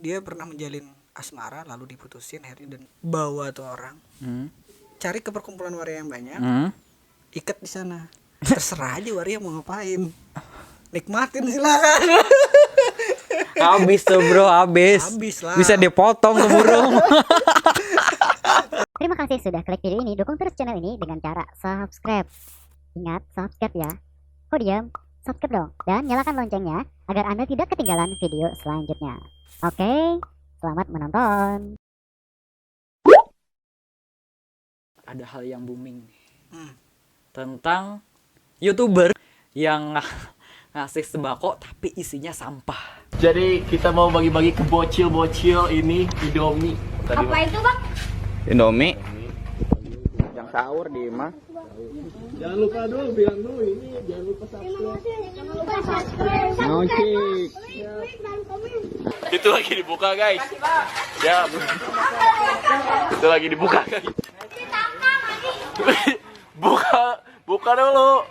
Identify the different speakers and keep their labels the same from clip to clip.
Speaker 1: dia pernah menjalin asmara lalu diputusin akhirnya dan bawa tuh orang. Cari ke perkumpulan waria yang banyak. Ikat di sana. Terserah aja waria mau ngapain. Nikmatin silakan.
Speaker 2: Habis tuh bro, habis
Speaker 1: lah.
Speaker 2: bisa dipotong tuh burung.
Speaker 3: Terima kasih sudah klik video ini. Dukung terus channel ini dengan cara subscribe. Ingat, subscribe ya. Kok diam? Subscribe dong. Dan nyalakan loncengnya agar Anda tidak ketinggalan video selanjutnya. Oke, selamat menonton.
Speaker 2: Ada hal yang booming tentang YouTuber yang ngasih sembako tapi isinya sampah.
Speaker 4: Jadi kita mau bagi-bagi ke bocil-bocil ini Indomie.
Speaker 5: Apa itu bang?
Speaker 2: Indomie yang sahur di mah.
Speaker 4: Jangan lupa dulu bilang dulu ini jangan lupa subscribe.
Speaker 5: Jangan lupa subscribe.
Speaker 2: Ngocik.
Speaker 4: Itu lagi dibuka guys. Ya. Itu lagi dibuka guys. buka dulu.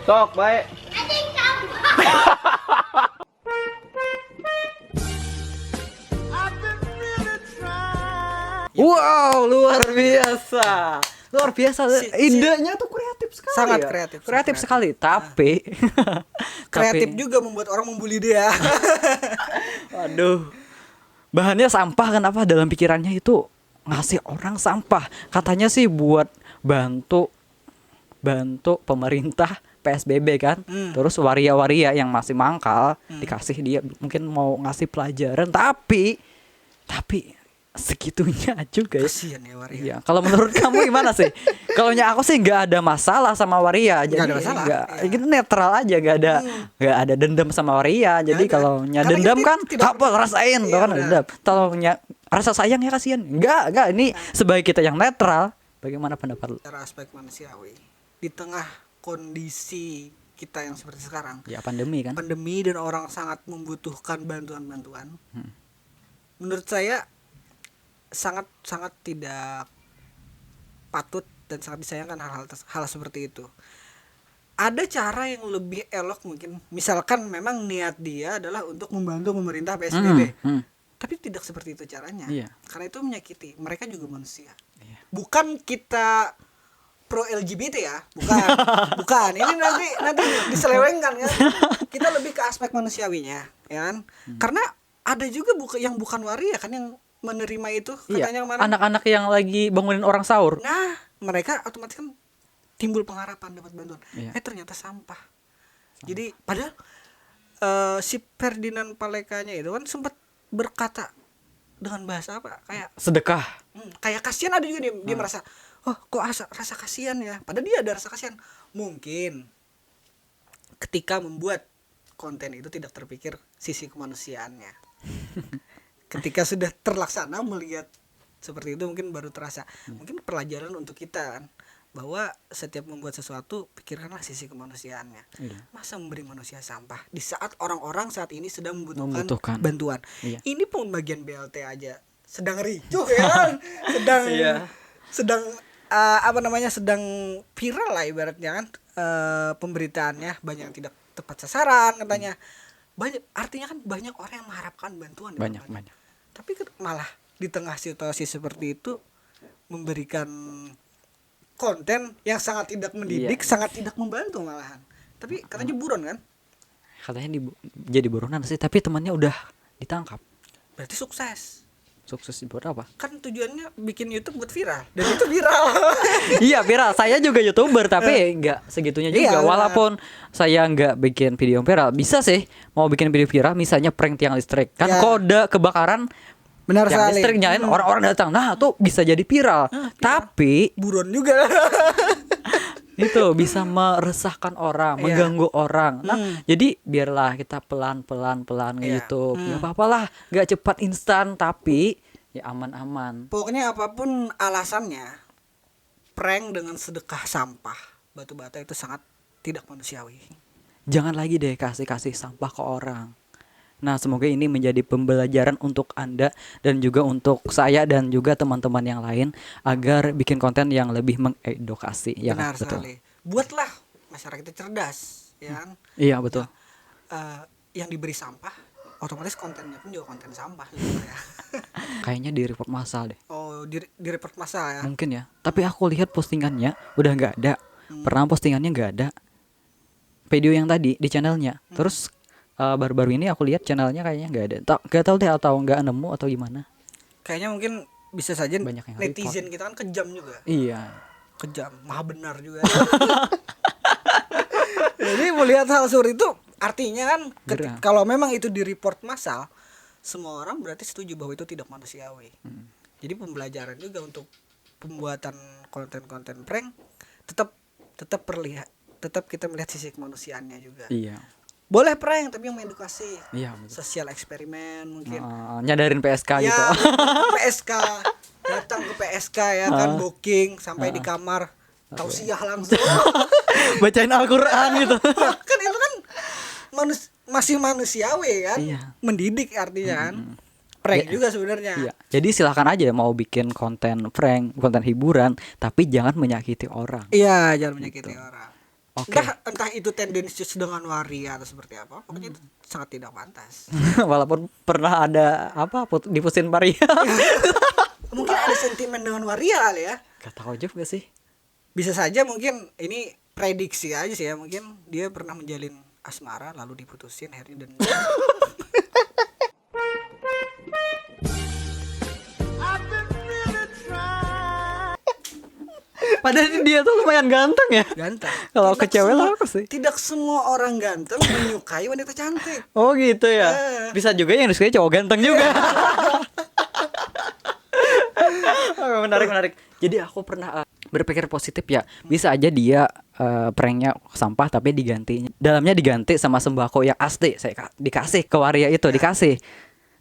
Speaker 2: Sok baik. Wow, luar biasa. Luar biasa. Idenya tuh kreatif sekali.
Speaker 1: Sangat
Speaker 2: ya?
Speaker 1: kreatif.
Speaker 2: Kreatif sekali, tapi
Speaker 1: Kreatif juga membuat orang membuli dia.
Speaker 2: Waduh. Bahannya sampah, kenapa dalam pikirannya itu ngasih orang sampah. Katanya sih buat bantu pemerintah PSBB kan. Terus waria-waria yang masih mangkal dikasih dia mungkin mau ngasih pelajaran, tapi segitunya juga ya.
Speaker 1: Kasian ya waria.
Speaker 2: Iya, kalau menurut kamu gimana sih? Kalau aku sih nggak ada masalah sama waria, jadi
Speaker 1: ada masalah.
Speaker 2: gitu netral aja, nggak ada dendam sama waria. Jadi kalau dendam kan apa rasain tuh kan dendam. Kalau rasa sayang ya kasihan. Enggak, ini sebagai kita yang netral. Bagaimana pendapat lu?
Speaker 1: Secara aspek manusiawi di tengah kondisi kita yang seperti sekarang.
Speaker 2: Ya pandemi kan.
Speaker 1: Pandemi dan orang sangat membutuhkan bantuan-bantuan. Menurut saya sangat tidak patut dan sangat disayangkan hal seperti itu. Ada cara yang lebih elok mungkin. Misalkan memang niat dia adalah untuk membantu pemerintah PSBB. Tapi tidak seperti itu caranya.
Speaker 2: Iya.
Speaker 1: Karena itu menyakiti. Mereka juga manusia.
Speaker 2: Iya.
Speaker 1: Bukan kita pro LGBT ya, bukan. Ini nanti diselewengkan ya. Kita lebih ke aspek manusiawinya, ya kan? Karena ada juga yang bukan waria kan yang menerima itu katanya kemarin.
Speaker 2: Anak-anak yang lagi bangunin orang sahur.
Speaker 1: Nah, mereka otomatis kan timbul pengharapan dapat bantuan.
Speaker 2: Iya.
Speaker 1: Ternyata sampah. Jadi padahal si Ferdinand Palekanya itu kan sempat berkata dengan bahasa apa? Kayak
Speaker 2: Sedekah.
Speaker 1: Kayak kasihan, ada juga dia merasa, oh kok rasa kasihan ya. Padahal dia ada rasa kasihan. Mungkin ketika membuat konten itu tidak terpikir sisi kemanusiaannya. Ketika sudah terlaksana melihat seperti itu mungkin baru terasa. Mungkin pelajaran untuk kita kan, bahwa setiap membuat sesuatu pikirkanlah sisi kemanusiaannya. Masa memberi manusia sampah di saat orang-orang saat ini sedang membutuhkan bantuan. Ini pun bagian BLT aja sedang ricuh ya kan? sedang sedang viral lah ibaratnya kan, pemberitaannya banyak yang tidak tepat sasaran katanya. Artinya kan banyak orang yang mengharapkan bantuan.
Speaker 2: Banyak.
Speaker 1: Tapi malah di tengah situasi seperti itu memberikan konten yang sangat tidak mendidik, sangat tidak membantu malahan. Tapi katanya buron kan?
Speaker 2: Katanya jadi buronan sih, tapi temannya udah ditangkap.
Speaker 1: Berarti sukses.
Speaker 2: Sukses buat apa?
Speaker 1: Kan tujuannya bikin YouTube buat viral, dan itu viral.
Speaker 2: Iya viral, saya juga YouTuber tapi nggak segitunya juga. Walaupun saya nggak bikin video viral, bisa sih mau bikin video viral, misalnya prank tiang listrik. Kan kode kebakaran
Speaker 1: benar
Speaker 2: tiang
Speaker 1: sekali.
Speaker 2: Listrik nyalain, orang-orang datang, nah tuh bisa jadi viral. Tapi
Speaker 1: buron juga.
Speaker 2: itu bisa meresahkan orang, mengganggu orang. Nah, jadi biarlah kita pelan-pelan gitu. Ya apa-apalah, nggak cepat instan tapi ya aman-aman.
Speaker 1: Pokoknya apapun alasannya, prank dengan sedekah sampah batu bata itu sangat tidak manusiawi.
Speaker 2: Jangan lagi deh kasih sampah ke orang. Nah, semoga ini menjadi pembelajaran untuk Anda dan juga untuk saya dan juga teman-teman yang lain agar bikin konten yang lebih mengedukasi.
Speaker 1: Benar sekali. Buatlah masyarakat kita cerdas, ya kan?
Speaker 2: Iya, betul.
Speaker 1: Yang diberi sampah otomatis kontennya pun juga konten sampah gitu ya.
Speaker 2: Kayaknya di report massal deh.
Speaker 1: Oh, di report massal ya.
Speaker 2: Mungkin ya. Tapi aku lihat postingannya udah nggak ada. Pernah postingannya nggak ada. Video yang tadi di channelnya. Terus baru-baru ini aku lihat channelnya kayaknya nggak ada. Nggak tahu deh atau nggak nemu atau gimana.
Speaker 1: Kayaknya mungkin bisa saja
Speaker 2: Banyak yang
Speaker 1: netizen kita kan kejam juga.
Speaker 2: Iya.
Speaker 1: Kejam, maha benar juga. Jadi melihat hal seperti itu artinya kan
Speaker 2: Gerah.
Speaker 1: kalau memang itu di report massal, semua orang berarti setuju bahwa itu tidak manusiawi. Jadi pembelajaran juga untuk pembuatan konten-konten prank tetap kita melihat sisi kemanusiaannya juga.
Speaker 2: Iya.
Speaker 1: Boleh prank tapi yang mengedukasi.
Speaker 2: Iya. Betul.
Speaker 1: Sosial eksperimen mungkin.
Speaker 2: Nyadarin PSK gitu.
Speaker 1: Ya, PSK. Datang ke PSK ya kan, booking sampai di kamar. Tausiah langsung.
Speaker 2: Bacain Al-Qur'an gitu.
Speaker 1: Kan itu kan masih manusiawi kan.
Speaker 2: Iya.
Speaker 1: Mendidik artinya kan. Prank juga sebenarnya.
Speaker 2: Iya. Jadi silakan aja mau bikin konten prank, konten hiburan, tapi jangan menyakiti orang.
Speaker 1: Iya, jangan menyakiti orang.
Speaker 2: Oke.
Speaker 1: Entah itu tendensius dengan waria atau seperti apa, pokoknya itu sangat tidak pantas.
Speaker 2: Walaupun pernah ada dipusin Maria.
Speaker 1: Mungkin ada sentimen dengan waria kali ya.
Speaker 2: Gak tahu juga sih.
Speaker 1: Bisa saja mungkin ini prediksi aja sih ya, mungkin dia pernah menjalin asmara lalu diputusin akhirnya dan
Speaker 2: Padahal dia tuh lumayan ganteng ya.
Speaker 1: ganteng.
Speaker 2: Kalau ke
Speaker 1: Tidak
Speaker 2: cewek
Speaker 1: semua-
Speaker 2: lah apa sih?
Speaker 1: Tidak semua orang ganteng menyukai wanita cantik.
Speaker 2: Oh gitu ya. Bisa juga yang disukai cowok ganteng juga. Oh, menarik. Jadi aku pernah berpikir positif ya. Bisa aja dia pranknya sampah tapi diganti. Dalamnya diganti sama sembako yang asli. Saya dikasih ke waria itu dikasih.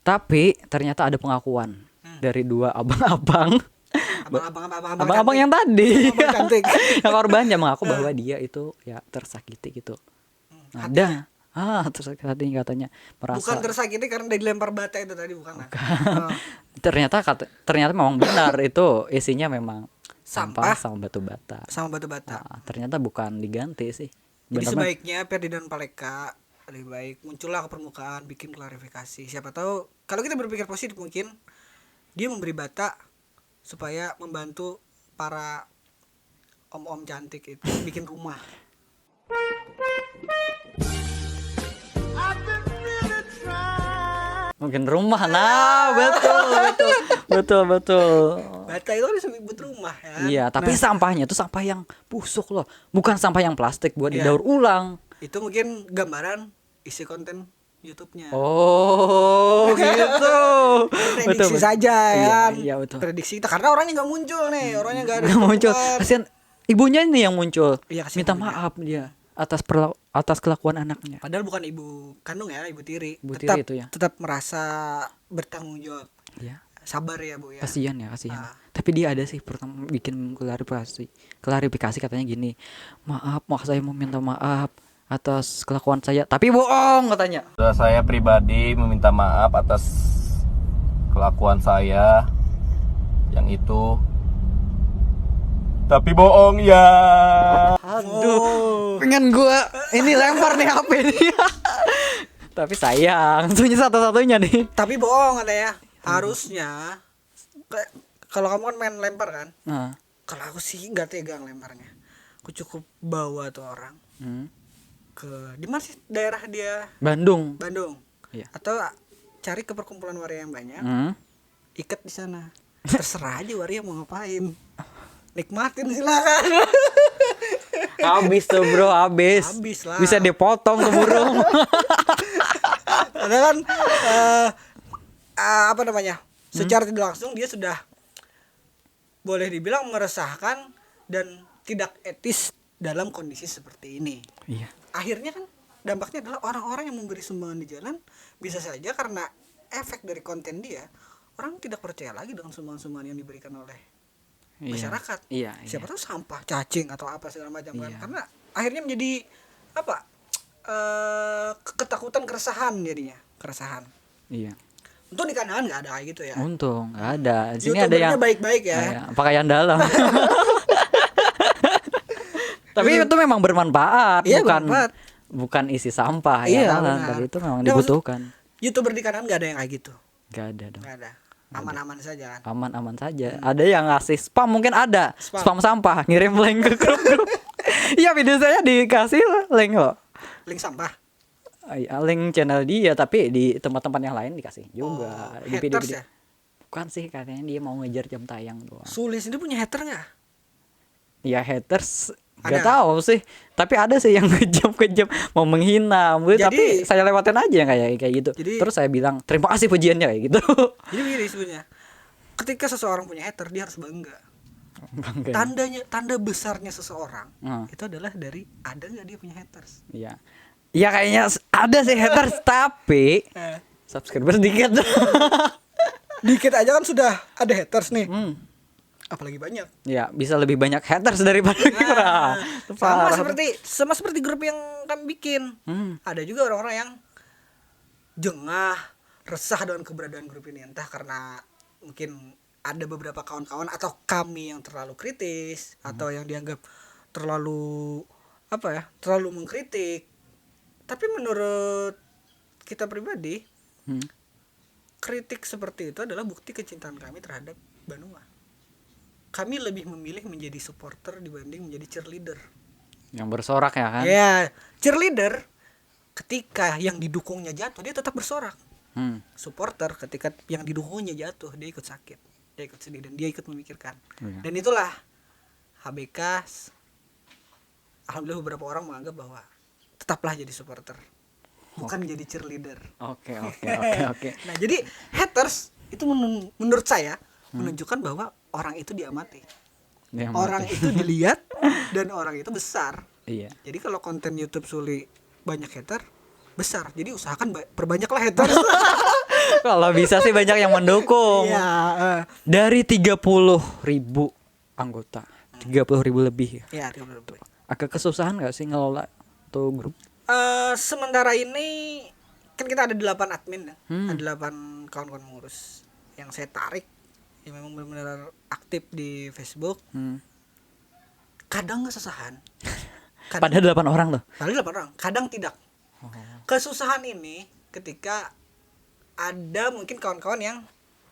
Speaker 2: Tapi ternyata ada pengakuan dari dua abang-abang. Abang-abang yang tadi.
Speaker 1: Abang cantik.
Speaker 2: Yang korbannya mengaku bahwa dia itu ya tersakiti gitu. Ada. Tersakiti katanya merasa.
Speaker 1: Bukan tersakiti karena dia dilempar bata itu tadi bukan. Oh.
Speaker 2: Ternyata memang benar itu isinya memang
Speaker 1: Sampah.
Speaker 2: sampah sama batu bata.
Speaker 1: Sama batu bata.
Speaker 2: Ternyata bukan diganti sih.
Speaker 1: Jadi
Speaker 2: Benar-benar.
Speaker 1: sebaiknya Ferdi dan Paleka lebih baik muncullah ke permukaan, bikin klarifikasi. Siapa tahu kalau kita berpikir positif mungkin dia memberi bata supaya membantu para om-om cantik itu bikin rumah.
Speaker 2: Mungkin rumah. Nah, betul.
Speaker 1: Bata itu kan disebut rumah ya.
Speaker 2: Iya, tapi sampahnya itu sampah yang busuk loh. Bukan sampah yang plastik buat
Speaker 1: Iya.
Speaker 2: didaur ulang.
Speaker 1: Itu mungkin gambaran isi konten YouTube-nya.
Speaker 2: Oh, gitu.
Speaker 1: Prediksi saja ya.
Speaker 2: Iya, betul.
Speaker 1: Prediksi kita karena orangnya nggak muncul nih, orangnya nggak ada.
Speaker 2: Nggak muncul.
Speaker 1: keluar.
Speaker 2: Kasihan ibunya ini yang muncul.
Speaker 1: Iya, kasihan
Speaker 2: Minta
Speaker 1: ibunya.
Speaker 2: maaf dia atas kelakuan anaknya.
Speaker 1: Padahal bukan ibu kandung ya, ibu tiri.
Speaker 2: Ibu
Speaker 1: tetap,
Speaker 2: tiri itu ya.
Speaker 1: Tetap merasa bertanggung jawab.
Speaker 2: Iya.
Speaker 1: Sabar ya Bu ya.
Speaker 2: Kasihan. Tapi dia ada sih pertama bikin klarifikasi katanya gini. Maaf, saya mau minta maaf atas kelakuan saya. Tapi bohong katanya.
Speaker 6: Saya pribadi meminta maaf atas kelakuan saya yang itu. Tapi bohong ya.
Speaker 2: Aduh, pengen gua ini lempar nih HP ini. Tapi sayang, itu satu-satunya nih.
Speaker 1: Tapi bohong katanya. Harusnya kalau kamu kan main lempar kan.
Speaker 2: Nah,
Speaker 1: Kalau aku sih nggak tegang lemparnya. Aku cukup bawa tuh orang ke di mana sih daerah dia?
Speaker 2: Bandung. Iya.
Speaker 1: Atau cari ke perkumpulan waria yang banyak. Ikat di sana. Terserah aja waria mau ngapain. Nikmatin silakan.
Speaker 2: Habis tuh bro, habis.
Speaker 1: Habis lah.
Speaker 2: Bisa dipotong ke burung.
Speaker 1: Karena kan apa namanya? Secara tidak langsung dia sudah boleh dibilang meresahkan dan tidak etis dalam kondisi seperti ini.
Speaker 2: Iya.
Speaker 1: Akhirnya kan dampaknya adalah orang-orang yang memberi sumbangan di jalan bisa saja karena efek dari konten dia, orang tidak percaya lagi dengan sumbangan-sumbangan yang diberikan oleh masyarakat.
Speaker 2: Iya.
Speaker 1: Siapa tahu sampah, cacing atau apa segala macam kan.
Speaker 2: Iya.
Speaker 1: Karena akhirnya menjadi apa? Ketakutan, keresahan jadinya, keresahan.
Speaker 2: Iya.
Speaker 1: Untuk di kanan nggak ada kayak gitu ya.
Speaker 2: Untung nggak ada. Di sini ada
Speaker 1: YouTubernya
Speaker 2: yang
Speaker 1: baik-baik ya.
Speaker 2: Iya, pakaian dalam. Tapi itu memang bermanfaat,
Speaker 1: Iya,
Speaker 2: bukan
Speaker 1: bermanfaat.
Speaker 2: bukan isi sampah
Speaker 1: Iya,
Speaker 2: ya kan.
Speaker 1: benar.
Speaker 2: Tapi itu memang
Speaker 1: Nah,
Speaker 2: dibutuhkan.
Speaker 1: YouTuber di kanan nggak ada yang kayak gitu,
Speaker 2: Gak ada dong.
Speaker 1: nggak ada, aman-aman saja kan.
Speaker 2: Aman-aman saja. Ada yang ngasih spam, mungkin ada
Speaker 1: Spam.
Speaker 2: spam sampah, ngirim link ke grup-grup. Iya, video saya dikasih link loh.
Speaker 1: Link sampah.
Speaker 2: Link channel dia, tapi di tempat-tempat yang lain dikasih juga. Di
Speaker 1: Haters
Speaker 2: video-video.
Speaker 1: ya.
Speaker 2: Bukan sih, katanya dia mau ngejar jam tayang doang.
Speaker 1: Sulis ini punya hater nggak?
Speaker 2: Ya haters
Speaker 1: Ada.
Speaker 2: gak tahu sih, tapi ada sih yang kejam mau menghina,
Speaker 1: Jadi-
Speaker 2: tapi saya lewatin aja kayak gitu.
Speaker 1: Jadi-
Speaker 2: Terus saya bilang terima kasih pujiannya kayak gitu.
Speaker 1: Jadi begini sebenarnya, ketika seseorang punya hater dia harus bangga.
Speaker 2: Bangga.
Speaker 1: Tanda besarnya seseorang
Speaker 2: Hmm.
Speaker 1: itu adalah dari ada nggak dia punya haters.
Speaker 2: Iya. Ya kayaknya ada sih haters tapi subscriber sedikit.
Speaker 1: Dikit aja kan sudah ada haters nih, apalagi banyak.
Speaker 2: Ya, bisa lebih banyak haters daripada kita. Itu
Speaker 1: Sama
Speaker 2: parah.
Speaker 1: seperti grup yang kami bikin. Ada juga orang-orang yang jengah, resah dengan keberadaan grup ini, entah karena mungkin ada beberapa kawan-kawan atau kami yang terlalu kritis atau yang dianggap terlalu terlalu mengkritik. Tapi menurut kita pribadi, kritik seperti itu adalah bukti kecintaan kami terhadap Banua. Kami lebih memilih menjadi supporter dibanding menjadi cheerleader.
Speaker 2: Yang bersorak ya kan?
Speaker 1: Ya, cheerleader ketika yang didukungnya jatuh dia tetap bersorak. Supporter ketika yang didukungnya jatuh dia ikut sakit, dia ikut sedih dan dia ikut memikirkan.
Speaker 2: Iya.
Speaker 1: Dan itulah HBK. Alhamdulillah beberapa orang menganggap bahwa tetaplah jadi supporter, bukan jadi cheerleader.
Speaker 2: Oke.
Speaker 1: Nah, jadi haters itu menurut saya menunjukkan bahwa orang itu diamati.
Speaker 2: Dia
Speaker 1: Orang
Speaker 2: mati.
Speaker 1: itu dilihat dan orang itu besar.
Speaker 2: Iya.
Speaker 1: Jadi kalau konten YouTube Suli banyak hater, besar. Jadi usahakan perbanyaklah haters.
Speaker 2: Kalau bisa sih banyak yang mendukung.
Speaker 1: Iya,
Speaker 2: Dari 30.000 anggota, 30.000 lebih ya.
Speaker 1: ya,
Speaker 2: Agak kesusahan gak sih ngelola tuh grup?
Speaker 1: sementara ini kan kita ada 8 admin ya. Ada 8 kawan-kawan pengurus yang saya tarik yang memang benar-benar aktif di Facebook. Kadang kesusahan.
Speaker 2: Padahal 8 orang loh.
Speaker 1: Padahal 8 orang, kadang tidak. Kesusahan ini ketika ada mungkin kawan-kawan yang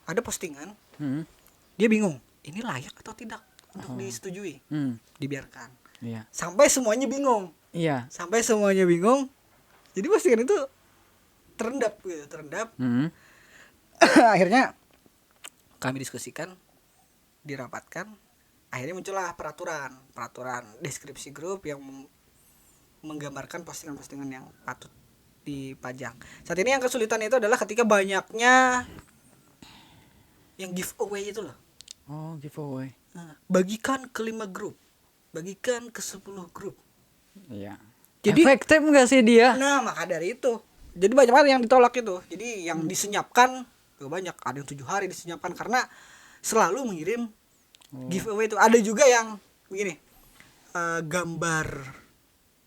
Speaker 1: ada postingan, dia bingung, ini layak atau tidak untuk disetujui, dibiarkan.
Speaker 2: Iya.
Speaker 1: Sampai semuanya bingung,
Speaker 2: Iya.
Speaker 1: jadi postingan itu terendap. Akhirnya kami diskusikan, dirapatkan, akhirnya muncullah peraturan deskripsi grup yang menggambarkan postingan-postingan yang patut dipajang. Saat ini yang kesulitan itu adalah ketika banyaknya yang giveaway itu loh.
Speaker 2: Oh, giveaway.
Speaker 1: Nah, bagikan ke 5 grup, bagikan ke 10 grup.
Speaker 2: Iya.
Speaker 1: Jadi-
Speaker 2: efektif gak sih dia?
Speaker 1: Nah, maka dari itu, jadi banyak banget yang ditolak itu. Jadi yang disenyapkan juga banyak, ada yang 7 hari disenyapkan karena selalu mengirim giveaway itu. Ada juga yang begini, gambar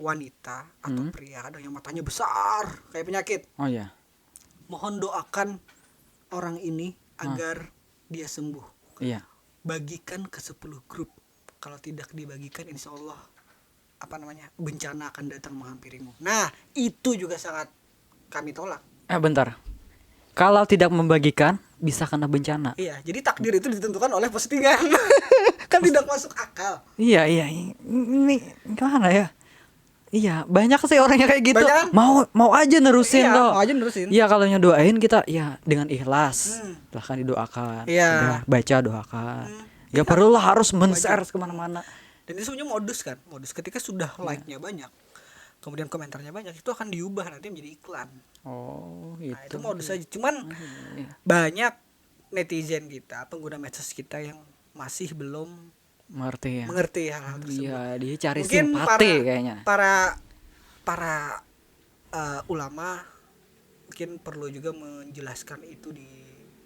Speaker 1: wanita atau pria, ada yang matanya besar kayak penyakit.
Speaker 2: Oh iya.
Speaker 1: Mohon doakan orang ini agar dia sembuh.
Speaker 2: Iya.
Speaker 1: Bagikan ke 10 grup. Kalau tidak dibagikan, insya Allah bencana akan datang menghampirimu. Nah, itu juga sangat kami tolak.
Speaker 2: Bentar. Kalau tidak membagikan bisa kena bencana.
Speaker 1: Iya, jadi takdir itu ditentukan oleh postingan. Kan tidak masuk akal.
Speaker 2: Iya. Ini gimana ya? Iya, banyak sih orangnya kayak gitu.
Speaker 1: Banyak kan?
Speaker 2: Mau aja nerusin
Speaker 1: Iya,
Speaker 2: loh.
Speaker 1: mau aja nerusin.
Speaker 2: Iya, kalau ngedoain kita ya dengan ikhlas. Silahkan didoakan.
Speaker 1: Iya.
Speaker 2: Udah, baca doakan. Gak perlu lah harus men-share kemana-mana.
Speaker 1: Dan itu sebenarnya modus ketika sudah like-nya banyak, kemudian komentarnya banyak, itu akan diubah nanti menjadi iklan.
Speaker 2: Oh,
Speaker 1: Nah, itu
Speaker 2: itu.
Speaker 1: modus aja. Cuman banyak netizen kita, pengguna medsos kita yang masih belum
Speaker 2: Mengerti ya.
Speaker 1: mengerti hal-hal tersebut.
Speaker 2: Iya, dia cari
Speaker 1: Mungkin
Speaker 2: simpati kayaknya.
Speaker 1: para ulama mungkin perlu juga menjelaskan itu di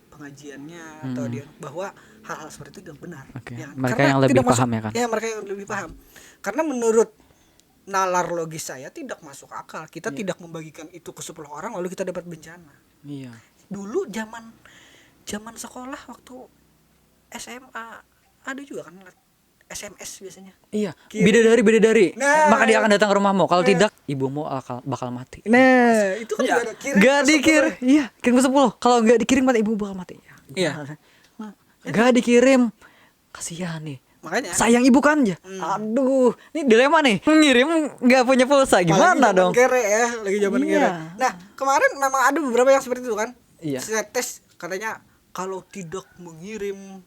Speaker 1: pengajiannya atau dia bahwa hal-hal seperti itu tidak benar.
Speaker 2: Oke,
Speaker 1: Ya,
Speaker 2: mereka
Speaker 1: karena
Speaker 2: yang lebih
Speaker 1: tidak
Speaker 2: paham ya kan?
Speaker 1: Ya, mereka yang lebih paham. Karena menurut nalar logis saya tidak masuk akal. Kita tidak membagikan itu ke 10 orang lalu kita dapat bencana.
Speaker 2: Iya.
Speaker 1: Dulu zaman sekolah waktu SMA ada juga kan SMS biasanya.
Speaker 2: Iya.
Speaker 1: Kirim.
Speaker 2: Bidadari.
Speaker 1: Nah.
Speaker 2: Maka dia akan datang ke rumahmu. Kalau tidak ibumu bakal mati.
Speaker 1: Nah, itu kan
Speaker 2: Ya,
Speaker 1: juga ada kirim.
Speaker 2: gak dikirim. Iya, kirim ke 10. Kalau gak dikirim mati ibu bakal mati.
Speaker 1: Iya.
Speaker 2: Gak dikirim. Kasihan nih.
Speaker 1: Makanya
Speaker 2: Sayang ibu kan ya. Aduh, ini dilema nih. Ngirim nggak punya pulsa gimana
Speaker 1: Apalagi
Speaker 2: dong?
Speaker 1: zaman kere ya, lagi zaman
Speaker 2: Iya.
Speaker 1: kere. Nah, kemarin memang ada beberapa yang seperti itu kan.
Speaker 2: Iya.
Speaker 1: Saya tes katanya kalau tidak mengirim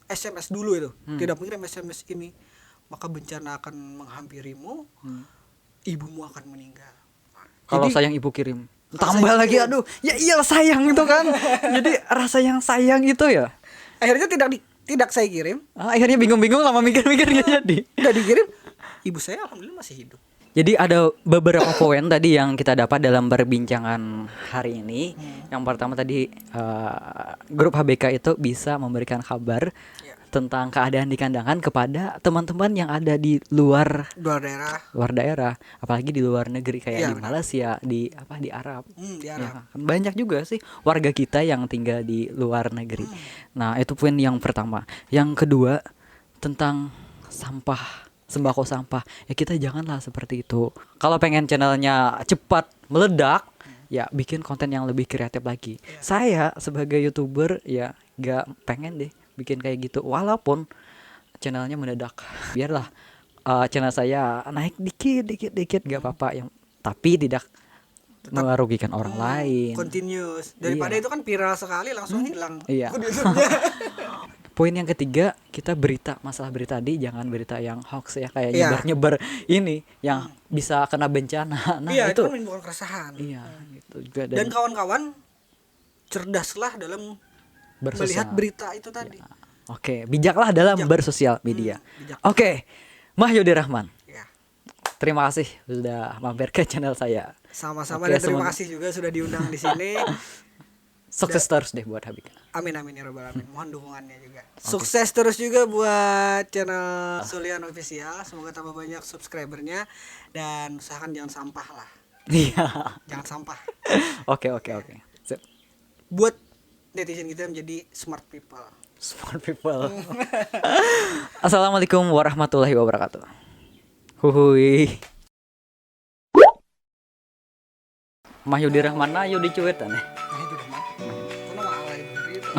Speaker 1: SMS dulu itu, tidak mengirim SMS ini, maka bencana akan menghampirimu, ibumu akan meninggal.
Speaker 2: Kalau
Speaker 1: Jadi-
Speaker 2: sayang ibu kirim.
Speaker 1: Kalau
Speaker 2: Tambah
Speaker 1: sayang
Speaker 2: lagi
Speaker 1: kirim.
Speaker 2: aduh. Ya iyalah sayang itu kan. Jadi rasa yang sayang itu ya.
Speaker 1: Akhirnya tidak saya kirim,
Speaker 2: Akhirnya bingung-bingung lama mikir-mikir nggak jadi.
Speaker 1: tidak dikirim. Ibu saya alhamdulillah masih hidup.
Speaker 2: Jadi ada beberapa poin tadi yang kita dapat dalam perbincangan hari ini. Yang pertama tadi grup HBK itu bisa memberikan kabar
Speaker 1: Ya.
Speaker 2: tentang keadaan di kandangan kepada teman-teman yang ada di luar
Speaker 1: Luar daerah,
Speaker 2: apalagi di luar negeri kayak
Speaker 1: Iya,
Speaker 2: di
Speaker 1: benar.
Speaker 2: Malaysia, di Arab.
Speaker 1: di
Speaker 2: Ya,
Speaker 1: Arab.
Speaker 2: kan banyak juga sih warga kita yang tinggal di luar negeri. Nah, itu poin yang pertama. Yang kedua tentang sampah, sembako sampah. Ya kita janganlah seperti itu. Kalau pengen channelnya cepat meledak, ya bikin konten yang lebih kreatif lagi. Saya sebagai YouTuber ya gak pengen deh bikin kayak gitu walaupun channelnya meledak. Biarlah channel saya naik dikit gak apa-apa yang tapi tidak merugikan orang lain.
Speaker 1: Continuous. Daripada
Speaker 2: Iya.
Speaker 1: itu kan viral sekali langsung hilang.
Speaker 2: Iya.
Speaker 1: Akun YouTube-nya.
Speaker 2: Poin yang ketiga, kita masalah berita tadi jangan berita yang hoax ya kayak
Speaker 1: Iya.
Speaker 2: nyebar-nyebar ini yang bisa kena bencana. Nah,
Speaker 1: Iya, itu
Speaker 2: itu.
Speaker 1: kan menimbulkan keresahan.
Speaker 2: Iya, gitu juga
Speaker 1: Dan kawan-kawan cerdaslah dalam melihat
Speaker 2: bersosial.
Speaker 1: berita itu tadi.
Speaker 2: Oke, bijaklah dalam
Speaker 1: Bijak.
Speaker 2: bersosial media.
Speaker 1: Bijak.
Speaker 2: Oke. Mahyudi Rahman.
Speaker 1: Ya.
Speaker 2: Terima kasih sudah mampir ke channel saya.
Speaker 1: Sama-sama
Speaker 2: Oke,
Speaker 1: dan terima
Speaker 2: semoga-
Speaker 1: kasih juga sudah diundang di sini.
Speaker 2: Sukses terus deh buat Habika.
Speaker 1: Amin amin ya rabbal alamin. Mohon dukungannya juga. Sukses terus juga buat channel Sulian Official. Semoga tambah banyak subscribernya dan usahakan jangan sampah lah.
Speaker 2: Iya.
Speaker 1: Jangan sampah.
Speaker 2: Oke. Sip.
Speaker 1: Buat netizen kita menjadi smart people.
Speaker 2: Smart people. Assalamualaikum warahmatullahi wabarakatuh. Huhui. Mahyudi Rahman ayo dicuitan nih.
Speaker 1: Nah itu udah mah. Karena mah alay bener itu.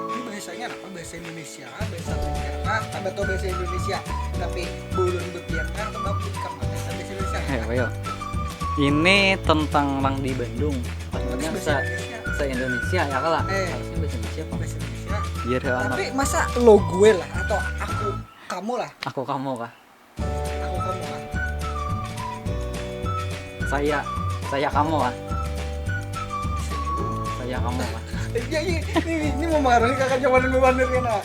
Speaker 1: Ini bahasanya apa? Bahasa Indonesia, bahasa Tiongkok. Kan betul bahasa Indonesia, tapi bulun Tiongkok atau baput kan bahasa Indonesia.
Speaker 2: Ayo. Ini tentang orang di Bandung. Pastinya
Speaker 1: Bahasa
Speaker 2: se Indonesia ya kalah.
Speaker 1: Eh.
Speaker 2: Harusnya bahasa Indonesia apa?
Speaker 1: Bahasa Indonesia.
Speaker 2: Biar anak
Speaker 1: Tapi masa lo gue lah atau aku kamu lah,
Speaker 2: aku kamu kah?
Speaker 1: aku kamu lah.
Speaker 2: Saya kamu kah? Saya kamu kah?
Speaker 1: Ya, ini mempengaruhi kakak jawaban bebandir kan ah.